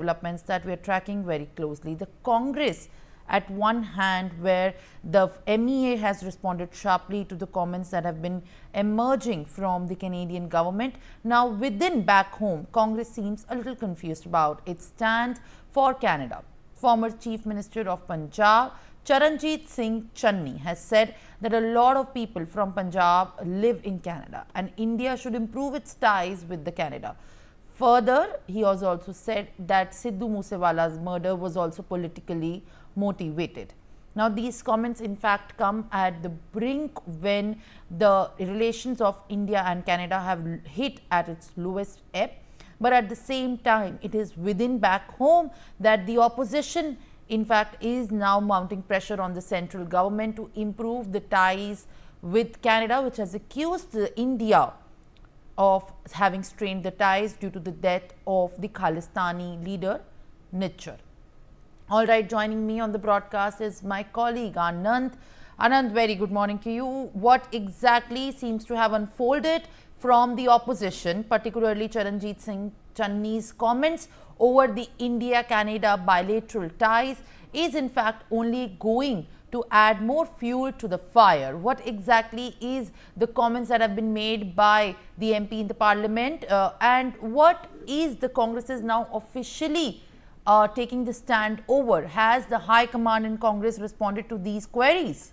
developments that we are tracking very closely. The Congress, at one hand, where the MEA has responded sharply to the comments that have been emerging from the Canadian government. Now, within back home, Congress seems a little confused about its stand for Canada. Former Chief Minister of Punjab, Charanjit Singh Channi, has said that a lot of people from Punjab live in Canada and India should improve its ties with the Canada. Further, he has also said that Sidhu Moosewala's murder was also politically motivated. Now, these comments in fact come at the brink when the relations of India and Canada have hit at its lowest ebb. But at the same time, it is within back home that the opposition in fact is now mounting pressure on the central government to improve the ties with Canada, which has accused India of having strained the ties due to the death of the Khalistani leader Nijjar. All right, joining me on the broadcast is my colleague Anand. Anand, very good morning to you. What exactly seems to have unfolded from the opposition, particularly Charanjit Singh Channi's comments over the India-Canada bilateral ties, is in fact only going to add more fuel to the fire? What exactly is the comments that have been made by the MP in the parliament, and what is the Congress is now officially taking the stand over? Has the High Command in Congress responded to these queries?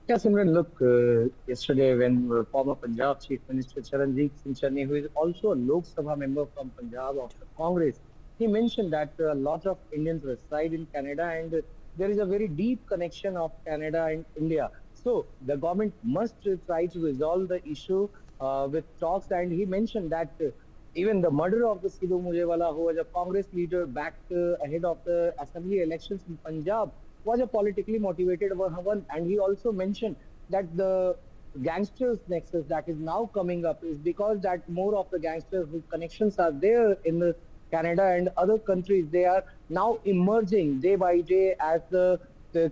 Yes, Simran, look, yesterday when former Punjab Chief Minister Charanjit Singh Channi, who is also a Lok Sabha member from Punjab of the Congress, he mentioned that a lot of Indians reside in Canada and there is a very deep connection of Canada and India. So the government must try to resolve the issue with talks. And he mentioned that even the murder of the Sidhu Moosewala, who was a Congress leader back ahead of the assembly elections in Punjab, was a politically motivated one. And he also mentioned that the gangsters nexus that is now coming up is because that more of the gangsters whose connections are there in the Canada and other countries, they are now emerging day by day as the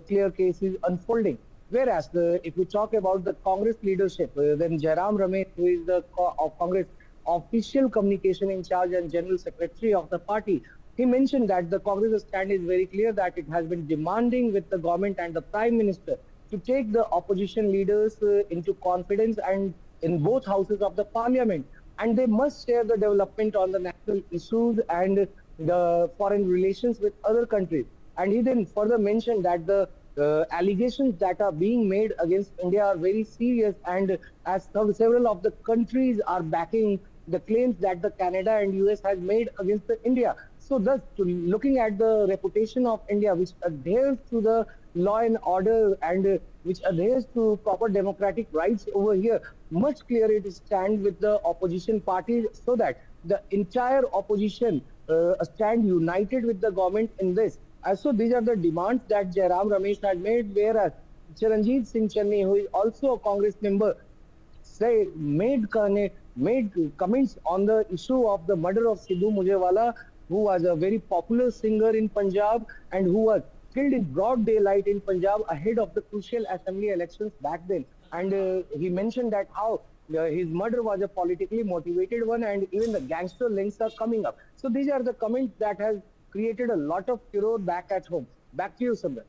clear case is unfolding. Whereas if we talk about the Congress leadership, then Jairam Ramesh, who is the of Congress official communication in charge and general secretary of the party, he mentioned that the Congress stand is very clear that it has been demanding with the government and the Prime Minister to take the opposition leaders into confidence and in both houses of the parliament. And they must share the development on the national issues and the foreign relations with other countries. And he then further mentioned that the allegations that are being made against India are very serious, and as several of the countries are backing the claims that the Canada and US has made against the India. So thus, looking at the reputation of India, which adheres to the law and order and which adheres to proper democratic rights over here, much clearer it stand with the opposition parties so that the entire opposition stand united with the government in this. So these are the demands that Jairam Ramesh had made, whereas Charanjit Singh Channi, who is also a Congress member, made comments on the issue of the murder of Sidhu Moosewala, who was a very popular singer in Punjab and who was killed in broad daylight in Punjab ahead of the crucial assembly elections back then. And he mentioned that how his murder was a politically motivated one, and even the gangster links are coming up. So these are the comments that has created a lot of furor back at home. Back to you, Samir.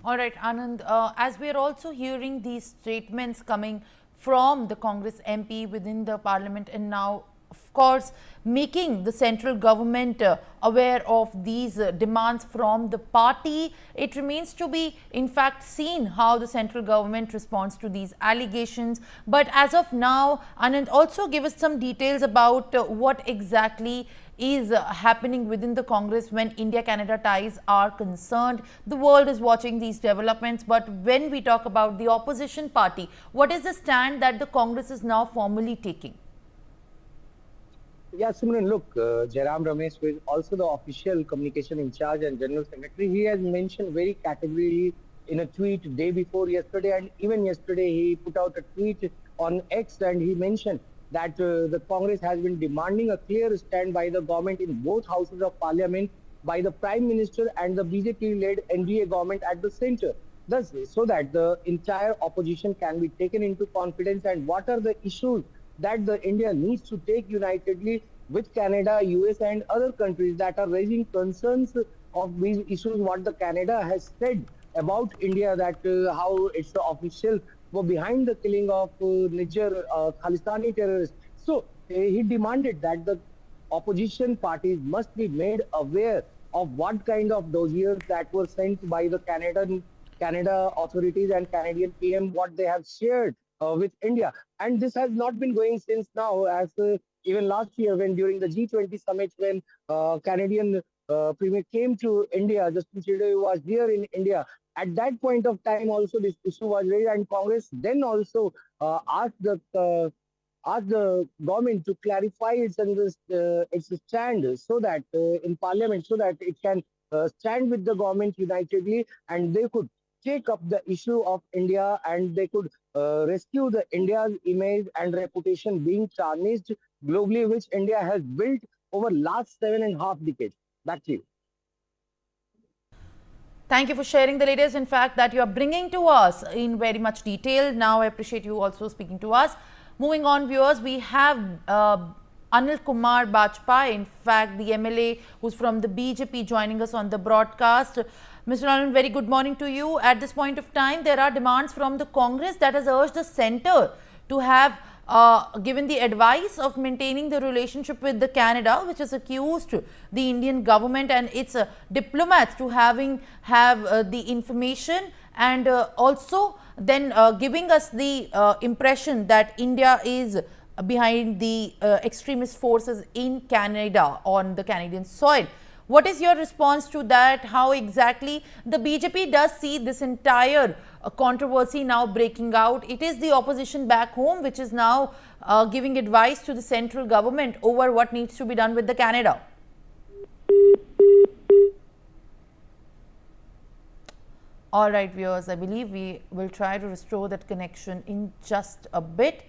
All right, Anand, as we are also hearing these statements coming from the Congress MP within the parliament, and now of course making the central government aware of these demands from the party, it remains to be in fact seen how the central government responds to these allegations. But as of now, Anand, also give us some details about what exactly is happening within the Congress when India-Canada ties are concerned. The world is watching these developments, but when we talk about the opposition party, what is the stand that the Congress is now formally taking? Yeah, Simran, look, Jairam Ramesh, who is also the official communication in charge and general secretary, he has mentioned very categorically in a tweet day before yesterday, and even yesterday he put out a tweet on X, and he mentioned that the Congress has been demanding a clear stand by the government in both houses of parliament, by the Prime Minister and the BJP-led NDA government at the center. Thus, so that the entire opposition can be taken into confidence, and what are the issues that the India needs to take unitedly with Canada, US, and other countries that are raising concerns of these issues. What the Canada has said about India, that how its officials were behind the killing of Nijjar Khalistani terrorists. So he demanded that the opposition parties must be made aware of what kind of dossiers that were sent by the Canada authorities and Canadian PM, what they have shared with India. And this has not been going since now, as even last year, when during the G20 summit, when Canadian Premier came to India, Justin Trudeau was here in India. At that point of time, also this issue was raised, and Congress then also asked the government to clarify its stand, so that in Parliament, so that it can stand with the government unitedly, and they could take up the issue of India, and they could rescue the India's image and reputation being tarnished globally, which India has built over last 7.5 decades. Back to you. Thank you for sharing the latest, in fact, that you are bringing to us in very much detail. Now, I appreciate you also speaking to us. Moving on, viewers, we have Anil Kumar Bajpai, in fact, the MLA who's from the BJP, joining us on the broadcast. Mr. Anil, very good morning to you. At this point of time, there are demands from the Congress that has urged the centre to have given the advice of maintaining the relationship with the Canada, which has accused the Indian government and its diplomats to have the information, and also then giving us the impression that India is behind the extremist forces in Canada, on the Canadian soil. What is your response to that? How exactly the BJP does see this entire controversy now breaking out? It is the opposition back home which is now giving advice to the central government over what needs to be done with the Canada. All right, viewers, I believe we will try to restore that connection in just a bit.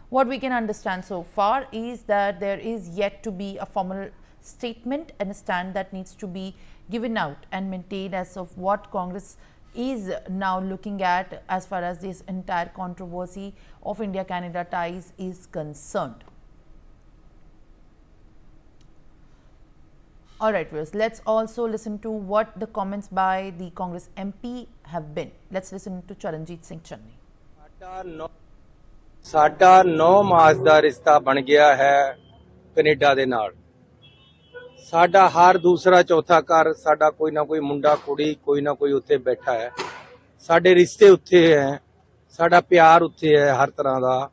What we can understand so far is that there is yet to be a formal statement and a stand that needs to be given out and maintained as of what Congress is now looking at as far as this entire controversy of India-Canada ties is concerned. All right, viewers, let's also listen to what the comments by the Congress MP have been. Let's listen to Charanjit Singh Channi. ਸਾਡਾ 9 ਮਾਸ ਦਾ ਰਿਸ਼ਤਾ ਬਣ ਗਿਆ ਹੈ Canada ਦੇ ਨਾਲ। ਸਾਡਾ ਹਰ ਦੂਸਰਾ ਚੌਥਾ ਘਰ ਸਾਡਾ ਕੋਈ ਨਾ ਕੋਈ ਮੁੰਡਾ ਕੁੜੀ ਕੋਈ ਨਾ ਕੋਈ ਉੱਥੇ ਬੈਠਾ ਹੈ। ਸਾਡੇ ਰਿਸ਼ਤੇ ਉੱਥੇ ਹੈ, ਸਾਡਾ ਪਿਆਰ ਉੱਥੇ ਹੈ ਹਰ ਤਰ੍ਹਾਂ ਦਾ।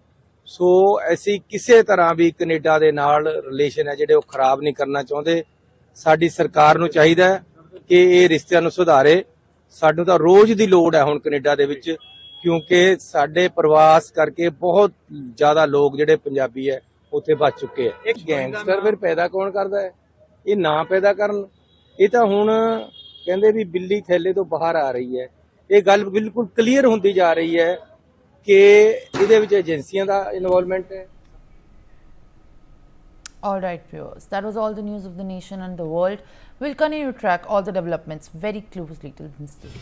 ਸੋ ਅਸੀਂ ਕਿਸੇ ਤਰ੍ਹਾਂ ਵੀ ਕੈਨੇਡਾ ਦੇ ਨਾਲ ਰਿਲੇਸ਼ਨ ਹੈ ਜਿਹੜੇ ਉਹ ਖਰਾਬ ਨਹੀਂ ਕਰਨਾ ਚਾਹੁੰਦੇ। ਸਾਡੀ ਸਰਕਾਰ ਨੂੰ ਚਾਹੀਦਾ ਕਿ ਇਹ ਰਿਸ਼ਤਿਆਂ ਨੂੰ ਸੁਧਾਰੇ। ਸਾਨੂੰ ਤਾਂ ਰੋਜ਼ ਦੀ ਲੋੜ ਹੈ ਹੁਣ ਕੈਨੇਡਾ ਦੇ ਵਿੱਚ, क्योंकि साडे प्रवास करके बहुत ज्यादा लोग जिहड़े पंजाबी है उत्थे बच चुके हैं। एक गैंगस्टर फिर पैदा कौन करता है? ये ना पैदा करन, ये तो हुण कहंदे भी बिल्ली थैले तो बाहर आ रही है। ये गल बिल्कुल क्लीयर होंदी जा रही है कि इहदे विच एजेंसियां दा इन्वॉल्वमेंट है। All right, viewers, that was all the news of the nation and the world. We'll continue to track all the developments very closely till this day.